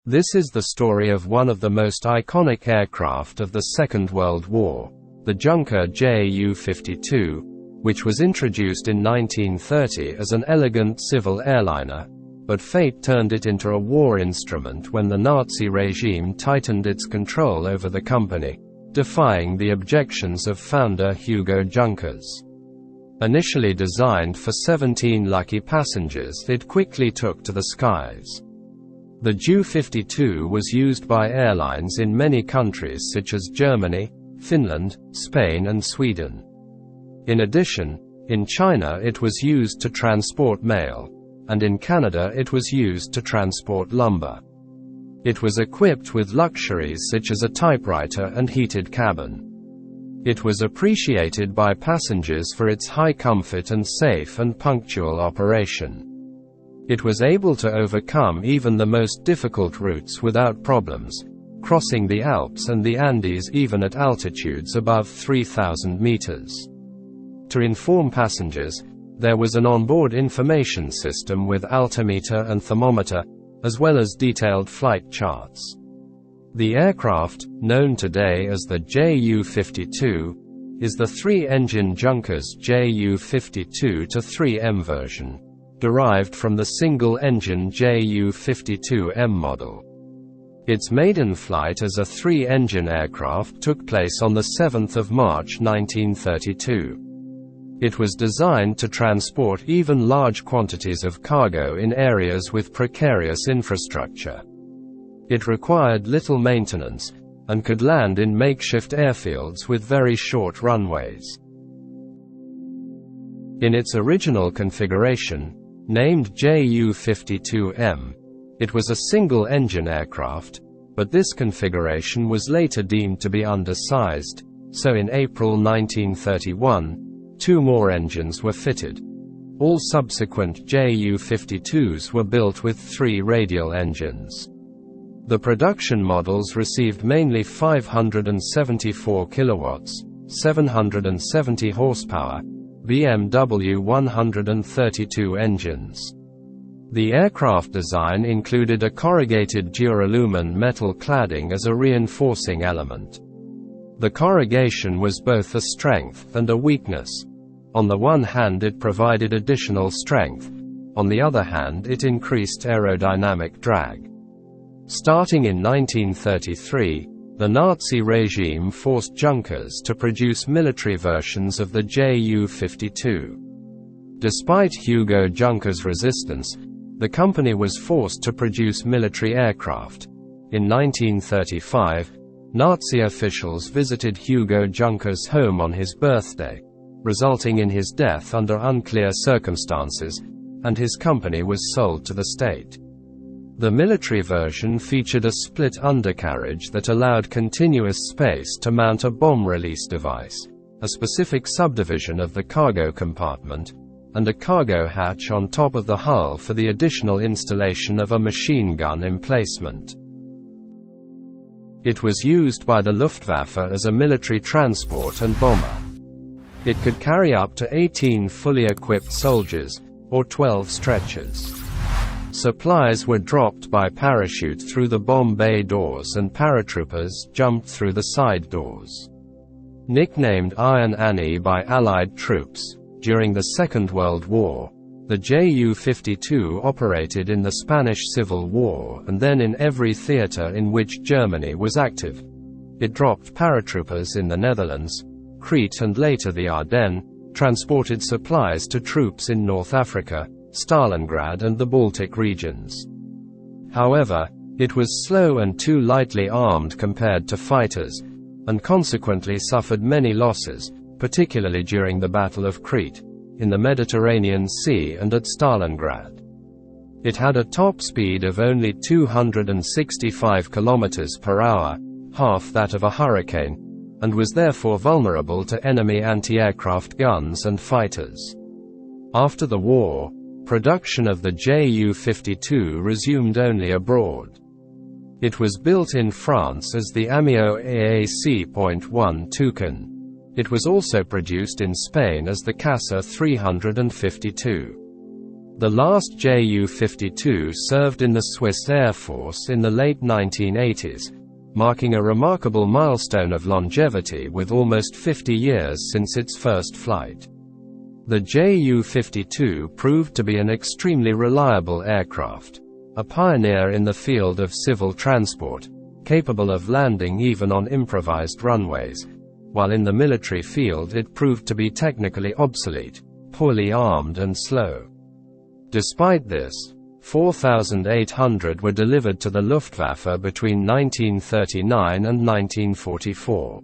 This is the story of one of the most iconic aircraft of the Second World War, the Junker Ju-52, which was introduced in 1930 as an elegant civil airliner, but fate turned it into a war instrument when the Nazi regime tightened its control over the company, defying the objections of founder Hugo Junkers. Initially designed for 17 lucky passengers, it quickly took to the skies. The Ju-52 was used by airlines in many countries such as Germany, Finland, Spain and Sweden. In addition, in China it was used to transport mail, and in Canada it was used to transport lumber. It was equipped with luxuries such as a typewriter and heated cabin. It was appreciated by passengers for its high comfort and safe and punctual operation. It was able to overcome even the most difficult routes without problems, crossing the Alps and the Andes even at altitudes above 3,000 meters. To inform passengers, there was an onboard information system with altimeter and thermometer, as well as detailed flight charts. The aircraft, known today as the Ju-52, is the three-engine Junkers Ju-52-3M version, derived from the single-engine Ju-52M model. Its maiden flight as a three-engine aircraft took place on 7 March 1932. It was designed to transport even large quantities of cargo in areas with precarious infrastructure. It required little maintenance, and could land in makeshift airfields with very short runways. In its original configuration, named Ju-52M, it was a single-engine aircraft, but this configuration was later deemed to be undersized, so in April 1931, 2 more engines were fitted. All subsequent Ju-52s were built with 3 radial engines. The production models received mainly 574 kilowatts, 770 horsepower, BMW 132 engines. The aircraft design included a corrugated duralumin metal cladding as a reinforcing element. The corrugation was both a strength and a weakness. On the one hand it provided additional strength, on the other hand it increased aerodynamic drag. Starting in 1933, the Nazi regime forced Junkers to produce military versions of the Ju-52. Despite Hugo Junkers' resistance, the company was forced to produce military aircraft. In 1935, Nazi officials visited Hugo Junkers' home on his birthday, resulting in his death under unclear circumstances, and his company was sold to the state. The military version featured a split undercarriage that allowed continuous space to mount a bomb release device, a specific subdivision of the cargo compartment, and a cargo hatch on top of the hull for the additional installation of a machine gun emplacement. It was used by the Luftwaffe as a military transport and bomber. It could carry up to 18 fully equipped soldiers, or 12 stretchers. Supplies were dropped by parachute through the bomb bay doors and paratroopers jumped through the side doors. Nicknamed Iron Annie by Allied troops, during the Second World War, the Ju-52 operated in the Spanish Civil War and then in every theater in which Germany was active. It dropped paratroopers in the Netherlands, Crete and later the Ardennes, transported supplies to troops in North Africa, Stalingrad and the Baltic regions. However, it was slow and too lightly armed compared to fighters, and consequently suffered many losses, particularly during the Battle of Crete, in the Mediterranean Sea and at Stalingrad. It had a top speed of only 265 km per hour, half that of a hurricane, and was therefore vulnerable to enemy anti-aircraft guns and fighters. After the war, production of the Ju-52 resumed only abroad. It was built in France as the Amiot AAC.1 Toucan. It was also produced in Spain as the Casa 352. The last Ju-52 served in the Swiss Air Force in the late 1980s, marking a remarkable milestone of longevity with almost 50 years since its first flight. The Ju-52 proved to be an extremely reliable aircraft, a pioneer in the field of civil transport, capable of landing even on improvised runways, while in the military field it proved to be technically obsolete, poorly armed and slow. Despite this, 4,800 were delivered to the Luftwaffe between 1939 and 1944.